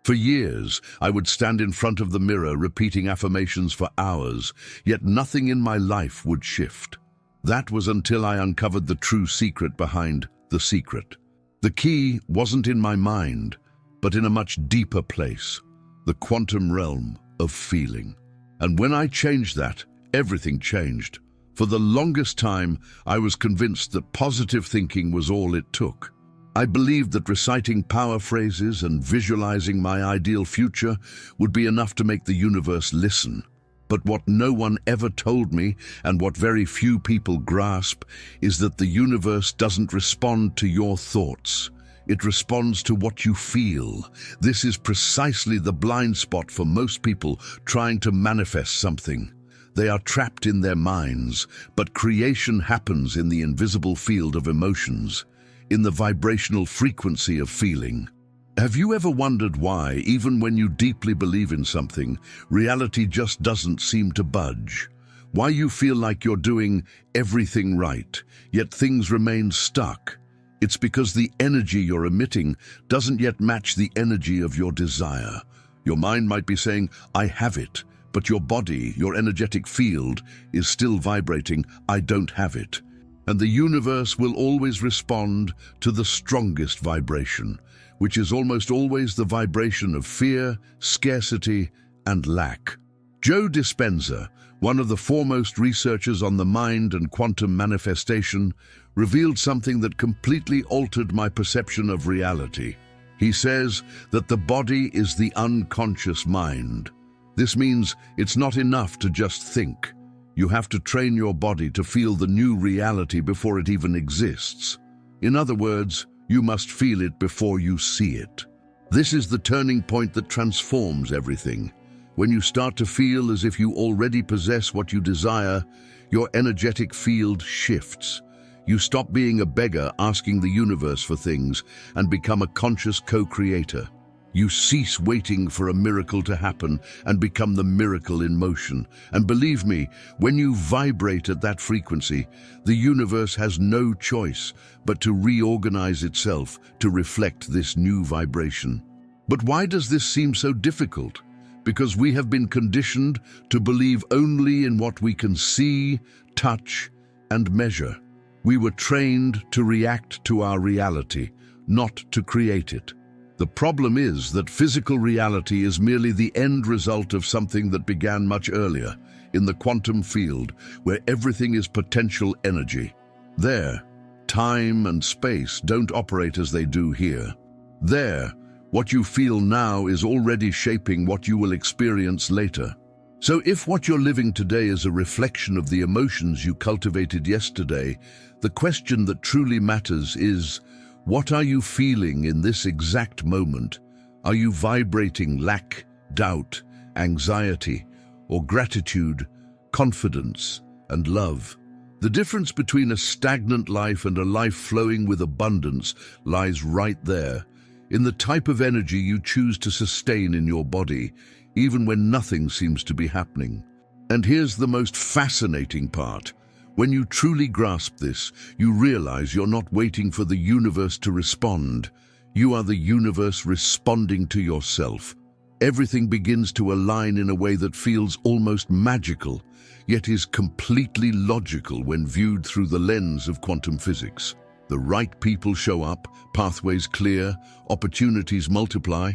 For years, I would stand in front of the mirror repeating affirmations for hours, yet nothing in my life would shift. That was until I uncovered the true secret behind the secret. The key wasn't in my mind, but in a much deeper place, the quantum realm of feeling. And when I changed that, everything changed. For the longest time, I was convinced that positive thinking was all it took. I believed that reciting power phrases and visualizing my ideal future would be enough to make the universe listen. But what no one ever told me, and what very few people grasp, is that the universe doesn't respond to your thoughts. It responds to what you feel. This is precisely the blind spot for most people trying to manifest something. They are trapped in their minds, but creation happens in the invisible field of emotions, in the vibrational frequency of feeling. Have you ever wondered why, even when you deeply believe in something, reality just doesn't seem to budge? Why you feel like you're doing everything right, yet things remain stuck? It's because the energy you're emitting doesn't yet match the energy of your desire. Your mind might be saying, "I have it," but your body, your energetic field, is still vibrating, "I don't have it." And the universe will always respond to the strongest vibration, which is almost always the vibration of fear, scarcity, and lack. Joe Dispenza, one of the foremost researchers on the mind and quantum manifestation, revealed something that completely altered my perception of reality. He says that the body is the unconscious mind. This means it's not enough to just think. You have to train your body to feel the new reality before it even exists. In other words, you must feel it before you see it. This is the turning point that transforms everything. When you start to feel as if you already possess what you desire, your energetic field shifts. You stop being a beggar asking the universe for things and become a conscious co-creator. You cease waiting for a miracle to happen and become the miracle in motion. And believe me, when you vibrate at that frequency, the universe has no choice but to reorganize itself to reflect this new vibration. But why does this seem so difficult? Because we have been conditioned to believe only in what we can see, touch, and measure. We were trained to react to our reality, not to create it. The problem is that physical reality is merely the end result of something that began much earlier, in the quantum field, where everything is potential energy. There, time and space don't operate as they do here. There, what you feel now is already shaping what you will experience later. So if what you're living today is a reflection of the emotions you cultivated yesterday, the question that truly matters is, what are you feeling in this exact moment? Are you vibrating lack, doubt, anxiety, or gratitude, confidence, and love? The difference between a stagnant life and a life flowing with abundance lies right there, in the type of energy you choose to sustain in your body, even when nothing seems to be happening. And here's the most fascinating part. When you truly grasp this, you realize you're not waiting for the universe to respond. You are the universe responding to yourself. Everything begins to align in a way that feels almost magical, yet is completely logical when viewed through the lens of quantum physics. The right people show up, pathways clear, opportunities multiply,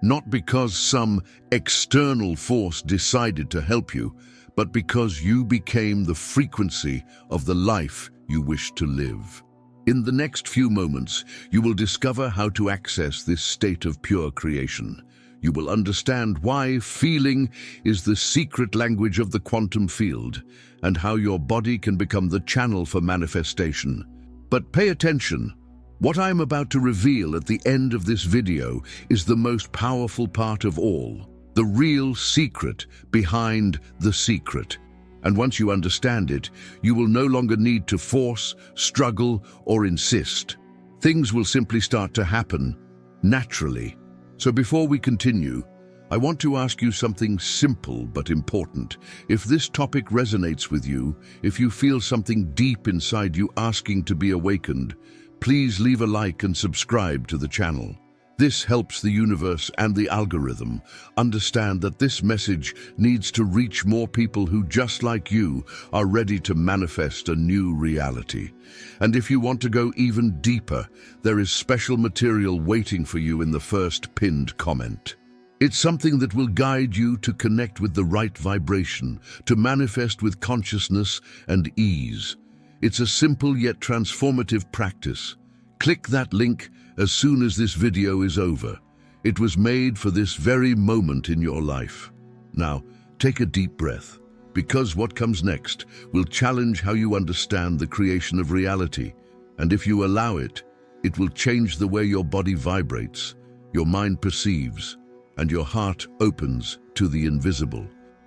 not because some external force decided to help you, but because you became the frequency of the life you wish to live. In the next few moments, you will discover how to access this state of pure creation. You will understand why feeling is the secret language of the quantum field, and how your body can become the channel for manifestation. But pay attention. What I'm about to reveal at the end of this video is the most powerful part of all. The real secret behind the secret. And once you understand it, you will no longer need to force, struggle, or insist. Things will simply start to happen naturally. So before we continue, I want to ask you something simple but important. If this topic resonates with you, if you feel something deep inside you asking to be awakened, please leave a like and subscribe to the channel. This helps the universe and the algorithm understand that this message needs to reach more people who, just like you, are ready to manifest a new reality. And if you want to go even deeper, there is special material waiting for you in the first pinned comment. It's something that will guide you to connect with the right vibration, to manifest with consciousness and ease. It's a simple yet transformative practice. Click that link as soon as this video is over. It was made for this very moment in your life. Now, take a deep breath, because what comes next will challenge how you understand the creation of reality. And if you allow it, it will change the way your body vibrates, your mind perceives, and your heart opens to the invisible.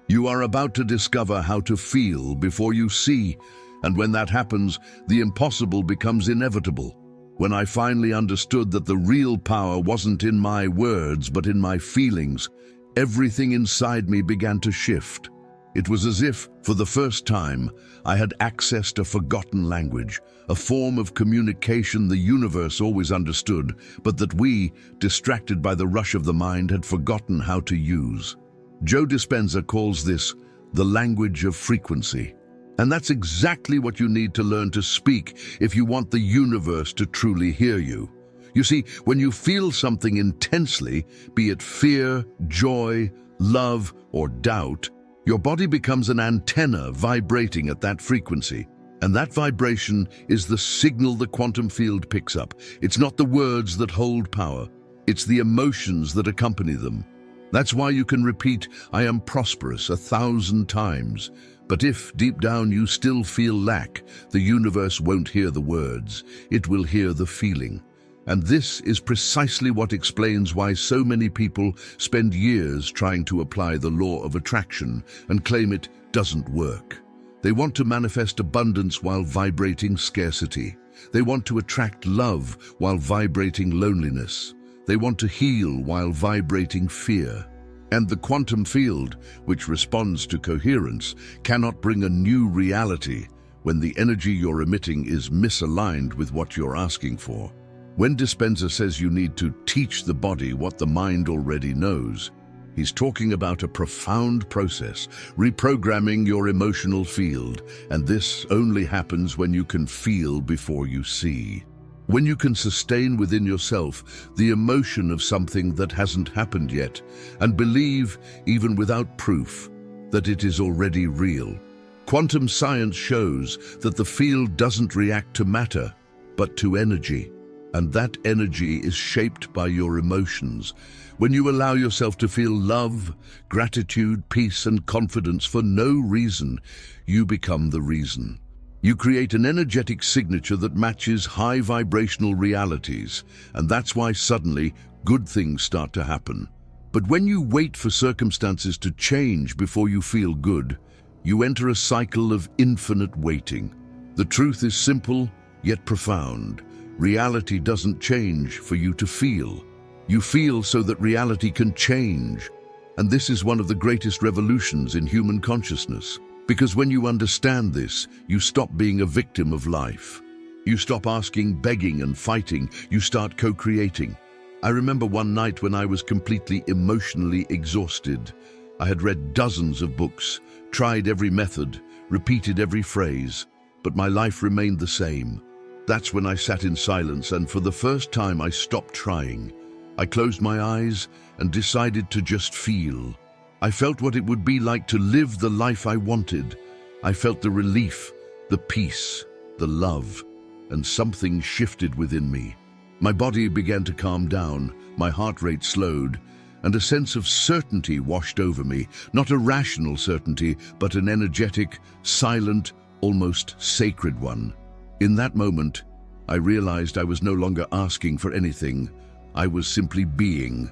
You are about to discover how to feel before you see, and when that happens, the impossible becomes inevitable. When I finally understood that the real power wasn't in my words but in my feelings, everything inside me began to shift. It was as if, for the first time, I had accessed a forgotten language, a form of communication the universe always understood, but that we, distracted by the rush of the mind, had forgotten how to use. Joe Dispenza calls this the language of frequency. And that's exactly what you need to learn to speak if you want the universe to truly hear you. You see, when you feel something intensely, be it fear, joy, love, or doubt, your body becomes an antenna vibrating at that frequency. And that vibration is the signal the quantum field picks up. It's not the words that hold power, it's the emotions that accompany them. That's why you can repeat, "I am prosperous," 1,000 times. But if, deep down, you still feel lack, the universe won't hear the words, it will hear the feeling. And this is precisely what explains why so many people spend years trying to apply the law of attraction and claim it doesn't work. They want to manifest abundance while vibrating scarcity. They want to attract love while vibrating loneliness. They want to heal while vibrating fear. And the quantum field, which responds to coherence, cannot bring a new reality when the energy you're emitting is misaligned with what you're asking for. When Dispenza says you need to teach the body what the mind already knows, he's talking about a profound process, reprogramming your emotional field, and this only happens when you can feel before you see. When you can sustain within yourself the emotion of something that hasn't happened yet, and believe, even without proof, that it is already real. Quantum science shows that the field doesn't react to matter, but to energy. And that energy is shaped by your emotions. When you allow yourself to feel love, gratitude, peace, and confidence for no reason, you become the reason. You create an energetic signature that matches high vibrational realities, and that's why suddenly good things start to happen. But when you wait for circumstances to change before you feel good, you enter a cycle of infinite waiting. The truth is simple, yet profound. Reality doesn't change for you to feel. You feel so that reality can change. And this is one of the greatest revolutions in human consciousness. Because when you understand this, you stop being a victim of life. You stop asking, begging, and fighting. You start co-creating. I remember one night when I was completely emotionally exhausted. I had read dozens of books, tried every method, repeated every phrase, but my life remained the same. That's when I sat in silence, and for the first time I stopped trying. I closed my eyes and decided to just feel. I felt what it would be like to live the life I wanted. I felt the relief, the peace, the love, and something shifted within me. My body began to calm down, my heart rate slowed, and a sense of certainty washed over me. Not a rational certainty, but an energetic, silent, almost sacred one. In that moment, I realized I was no longer asking for anything. I was simply being.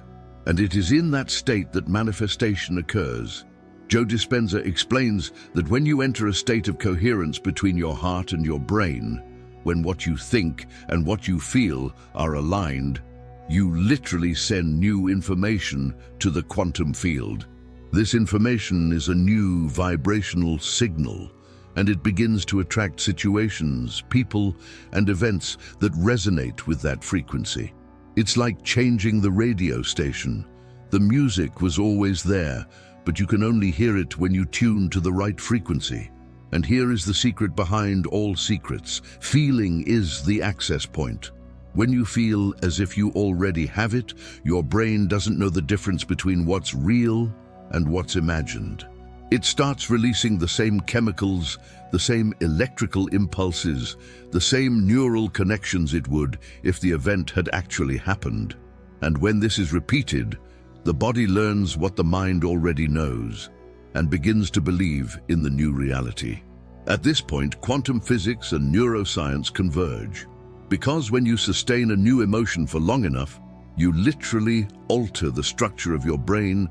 And it is in that state that manifestation occurs. Joe Dispenza explains that when you enter a state of coherence between your heart and your brain, when what you think and what you feel are aligned, you literally send new information to the quantum field. This information is a new vibrational signal, and it begins to attract situations, people, and events that resonate with that frequency. It's like changing the radio station. The music was always there, but you can only hear it when you tune to the right frequency. And here is the secret behind all secrets. Feeling is the access point. When you feel as if you already have it, your brain doesn't know the difference between what's real and what's imagined. It starts releasing the same chemicals, the same electrical impulses, the same neural connections it would if the event had actually happened. And when this is repeated, the body learns what the mind already knows and begins to believe in the new reality. At this point, quantum physics and neuroscience converge. Because when you sustain a new emotion for long enough, you literally alter the structure of your brain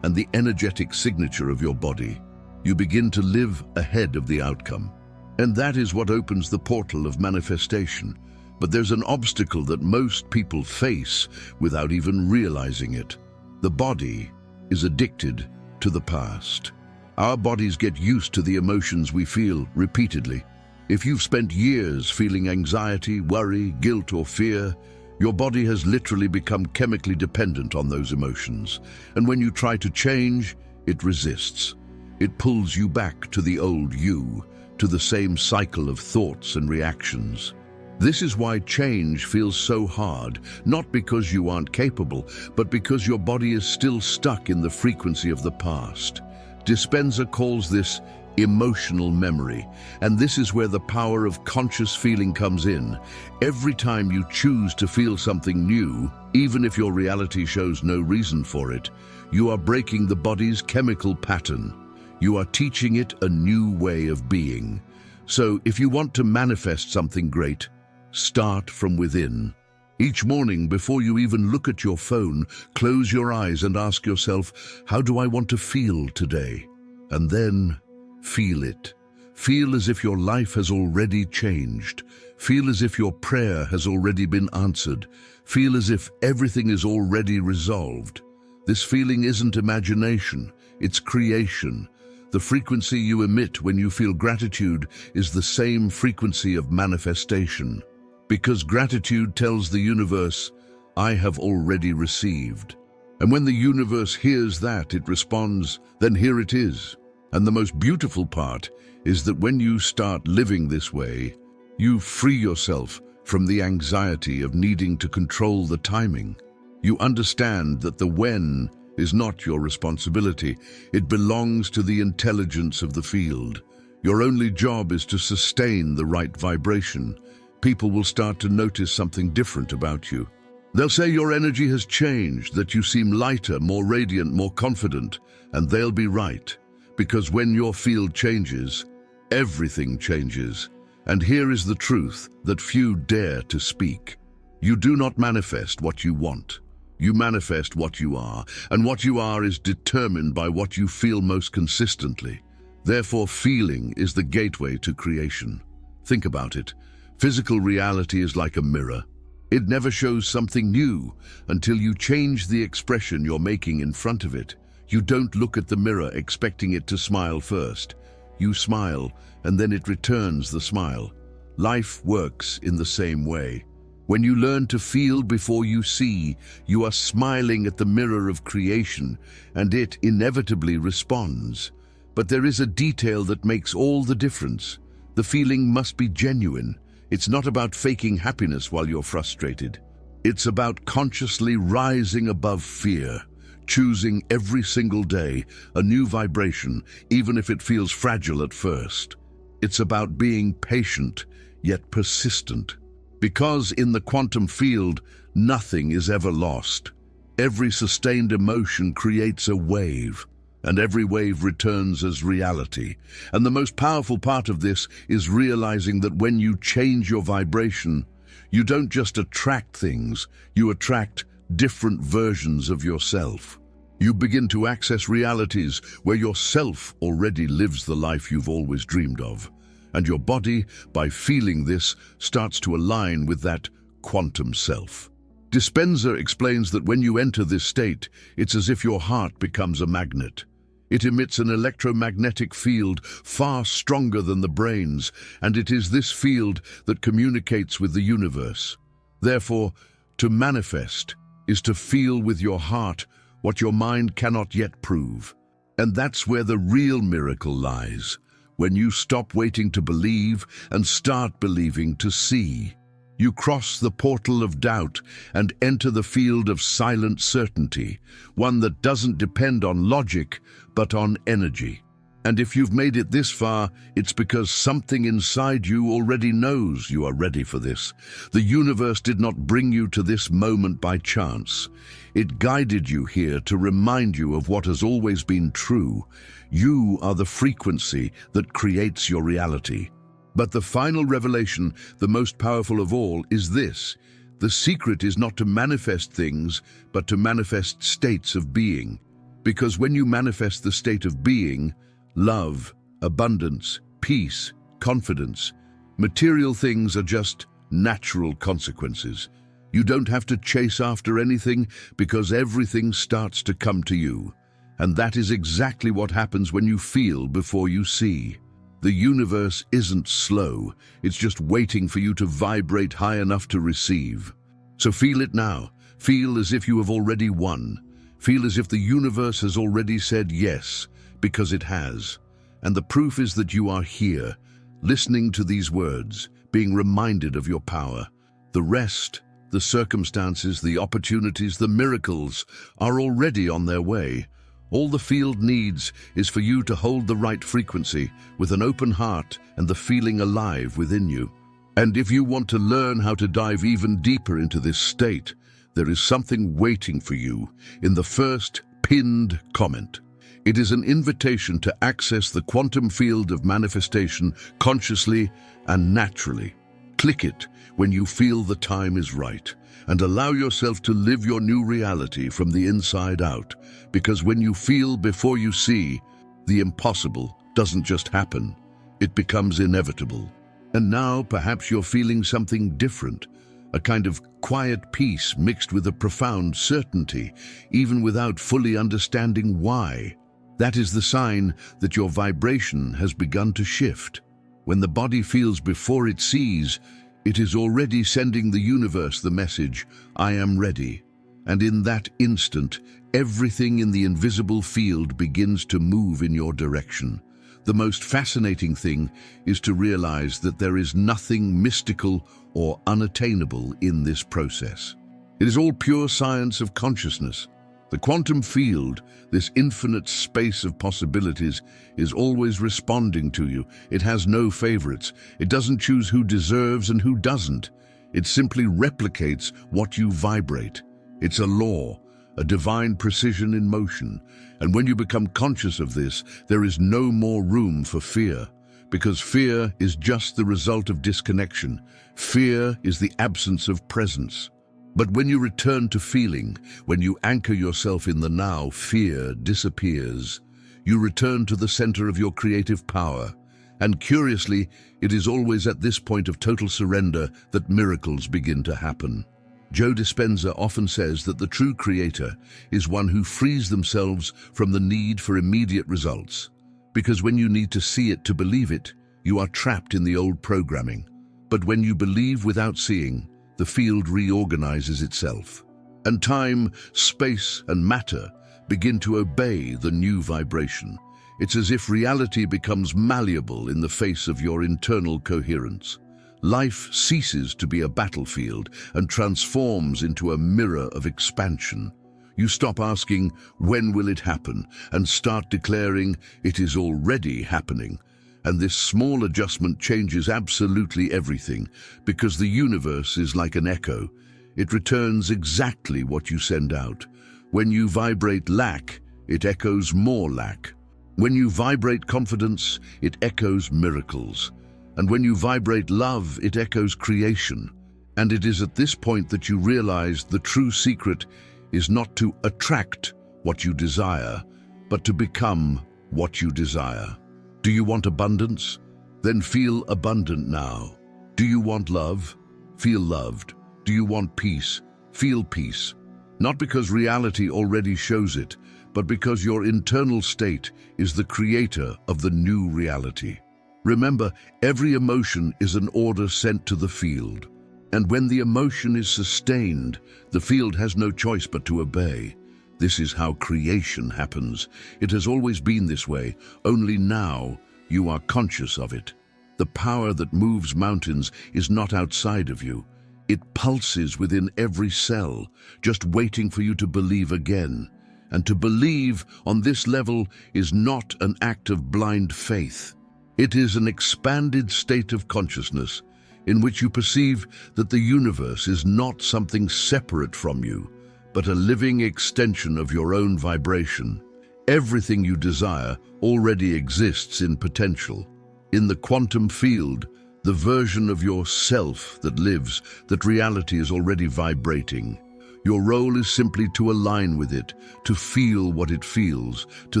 and the energetic signature of your body. You begin to live ahead of the outcome. And that is what opens the portal of manifestation. But there's an obstacle that most people face without even realizing it. The body is addicted to the past. Our bodies get used to the emotions we feel repeatedly. If you've spent years feeling anxiety, worry, guilt, or fear, your body has literally become chemically dependent on those emotions. And when you try to change, it resists. It pulls you back to the old you, to the same cycle of thoughts and reactions. This is why change feels so hard, not because you aren't capable, but because your body is still stuck in the frequency of the past. Dispenza calls this emotional memory, and this is where the power of conscious feeling comes in. Every time you choose to feel something new, even if your reality shows no reason for it, you are breaking the body's chemical pattern. You are teaching it a new way of being. So if you want to manifest something great, start from within. Each morning, before you even look at your phone, close your eyes and ask yourself, how do I want to feel today? And then feel it. Feel as if your life has already changed. Feel as if your prayer has already been answered. Feel as if everything is already resolved. This feeling isn't imagination, it's creation. The frequency you emit when you feel gratitude is the same frequency of manifestation. Because gratitude tells the universe, I have already received. And when the universe hears that, it responds, then here it is. And the most beautiful part is that when you start living this way, you free yourself from the anxiety of needing to control the timing. You understand that the when is not your responsibility. It belongs to the intelligence of the field. Your only job is to sustain the right vibration. People will start to notice something different about you. They'll say your energy has changed, that you seem lighter, more radiant, more confident, and they'll be right. Because when your field changes, everything changes. And here is the truth that few dare to speak. You do not manifest what you want. You manifest what you are, and what you are is determined by what you feel most consistently. Therefore, feeling is the gateway to creation. Think about it. Physical reality is like a mirror. It never shows something new until you change the expression you're making in front of it. You don't look at the mirror expecting it to smile first. You smile, and then it returns the smile. Life works in the same way. When you learn to feel before you see, you are smiling at the mirror of creation, and it inevitably responds. But there is a detail that makes all the difference. The feeling must be genuine. It's not about faking happiness while you're frustrated. It's about consciously rising above fear, choosing every single day a new vibration, even if it feels fragile at first. It's about being patient, yet persistent. Because in the quantum field, nothing is ever lost. Every sustained emotion creates a wave, and every wave returns as reality. And the most powerful part of this is realizing that when you change your vibration, you don't just attract things, you attract different versions of yourself. You begin to access realities where yourself already lives the life you've always dreamed of. And your body, by feeling this, starts to align with that quantum self. Dispenza explains that when you enter this state, it's as if your heart becomes a magnet. It emits an electromagnetic field far stronger than the brain's, and it is this field that communicates with the universe. Therefore, To manifest is to feel with your heart what your mind cannot yet prove. And that's where the real miracle lies, when you stop waiting to believe and start believing to see. You cross the portal of doubt and enter the field of silent certainty, one that doesn't depend on logic, but on energy. And if you've made it this far, it's because something inside you already knows you are ready for this. The universe did not bring you to this moment by chance. It guided you here to remind you of what has always been true. You are the frequency that creates your reality. But the final revelation, the most powerful of all, is this. The secret is not to manifest things, but to manifest states of being. Because when you manifest the state of being, love, abundance, peace, confidence, material things are just natural consequences. You don't have to chase after anything because everything starts to come to you. And that is exactly what happens when you feel before you see. The universe isn't slow, it's just waiting for you to vibrate high enough to receive. So feel it now. Feel as if you have already won. Feel as if the universe has already said yes, because it has. And the proof is that you are here, listening to these words, being reminded of your power. The rest, the circumstances, the opportunities, the miracles are already on their way. All the field needs is for you to hold the right frequency with an open heart and the feeling alive within you. And if you want to learn how to dive even deeper into this state, there is something waiting for you in the first pinned comment. It is an invitation to access the quantum field of manifestation consciously and naturally. Click it when you feel the time is right, and allow yourself to live your new reality from the inside out, because when you feel before you see, the impossible doesn't just happen, it becomes inevitable. And now perhaps you're feeling something different, a kind of quiet peace mixed with a profound certainty, even without fully understanding why. That is the sign that your vibration has begun to shift. When the body feels before it sees, it is already sending the universe the message, I am ready. And in that instant, everything in the invisible field begins to move in your direction. The most fascinating thing is to realize that there is nothing mystical or unattainable in this process. It is all pure science of consciousness. The quantum field, this infinite space of possibilities, is always responding to you. It has no favorites. It doesn't choose who deserves and who doesn't. It simply replicates what you vibrate. It's a law, a divine precision in motion. And when you become conscious of this, there is no more room for fear, because fear is just the result of disconnection. Fear is the absence of presence. But when you return to feeling, when you anchor yourself in the now, fear disappears. You return to the center of your creative power. And curiously, it is always at this point of total surrender that miracles begin to happen. Joe Dispenza often says that the true creator is one who frees themselves from the need for immediate results. Because when you need to see it to believe it, you are trapped in the old programming. But when you believe without seeing, the field reorganizes itself. And time, space, and matter begin to obey the new vibration. It's as if reality becomes malleable in the face of your internal coherence. Life ceases to be a battlefield and transforms into a mirror of expansion. You stop asking, when will it happen, and start declaring, it is already happening. And this small adjustment changes absolutely everything, because the universe is like an echo. It returns exactly what you send out. When you vibrate lack, it echoes more lack. When you vibrate confidence, it echoes miracles. And when you vibrate love, it echoes creation. And it is at this point that you realize the true secret is not to attract what you desire, but to become what you desire. Do you want abundance? Then feel abundant now. Do you want love? Feel loved. Do you want peace? Feel peace. Not because reality already shows it, but because your internal state is the creator of the new reality. Remember, every emotion is an order sent to the field. And when the emotion is sustained, the field has no choice but to obey. This is how creation happens. It has always been this way, only now you are conscious of it. The power that moves mountains is not outside of you. It pulses within every cell, just waiting for you to believe again. And to believe on this level is not an act of blind faith. It is an expanded state of consciousness in which you perceive that the universe is not something separate from you, but a living extension of your own vibration. Everything you desire already exists in potential. In the quantum field, the version of yourself that lives, that reality is already vibrating. Your role is simply to align with it, to feel what it feels, to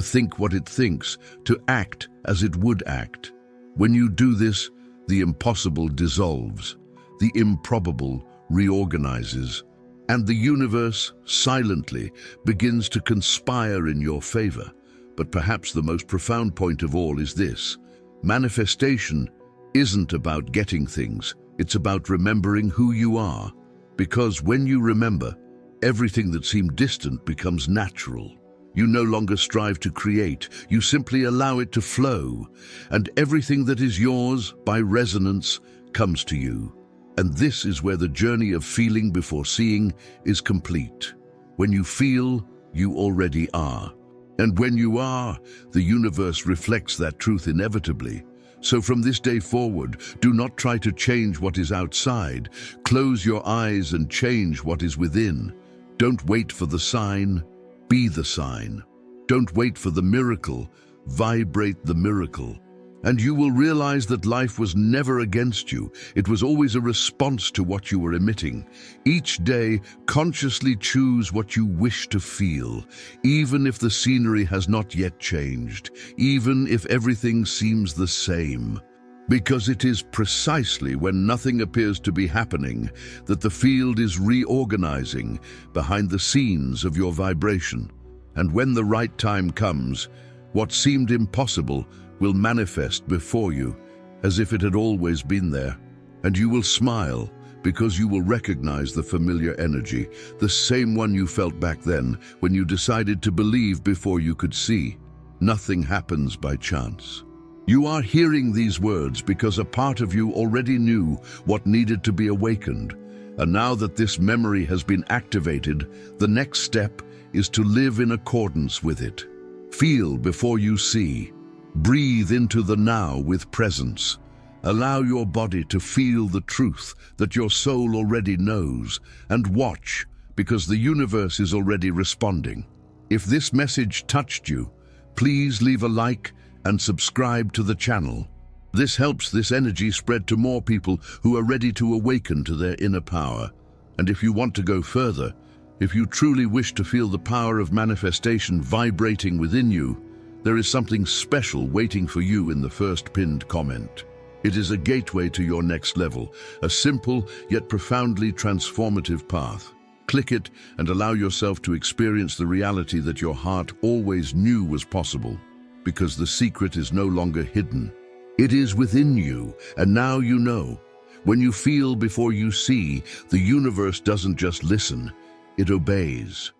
think what it thinks, to act as it would act. When you do this, the impossible dissolves, the improbable reorganizes, and the universe silently begins to conspire in your favor. But perhaps the most profound point of all is this: manifestation isn't about getting things, it's about remembering who you are. Because when you remember, everything that seemed distant becomes natural. You no longer strive to create, you simply allow it to flow, and everything that is yours, by resonance, comes to you. And this is where the journey of feeling before seeing is complete. When you feel, you already are. And when you are, the universe reflects that truth inevitably. So from this day forward, do not try to change what is outside. Close your eyes and change what is within. Don't wait for the sign, be the sign. Don't wait for the miracle, vibrate the miracle. And you will realize that life was never against you. It was always a response to what you were emitting. Each day, consciously choose what you wish to feel, even if the scenery has not yet changed, even if everything seems the same. Because it is precisely when nothing appears to be happening that the field is reorganizing behind the scenes of your vibration. And when the right time comes, what seemed impossible will manifest before you as if it had always been there. And you will smile because you will recognize the familiar energy, the same one you felt back then when you decided to believe before you could see. Nothing happens by chance. You are hearing these words because a part of you already knew what needed to be awakened. And now that this memory has been activated, the next step is to live in accordance with it. Feel before you see. Breathe into the now with presence. Allow your body to feel the truth that your soul already knows, and watch, because the universe is already responding. If this message touched you, please leave a like and subscribe to the channel. This helps this energy spread to more people who are ready to awaken to their inner power. And if you want to go further, if you truly wish to feel the power of manifestation vibrating within you, there is something special waiting for you in the first pinned comment. It is a gateway to your next level, a simple yet profoundly transformative path. Click it and allow yourself to experience the reality that your heart always knew was possible. Because the secret is no longer hidden. It is within you, and now you know. When you feel before you see, the universe doesn't just listen, it obeys.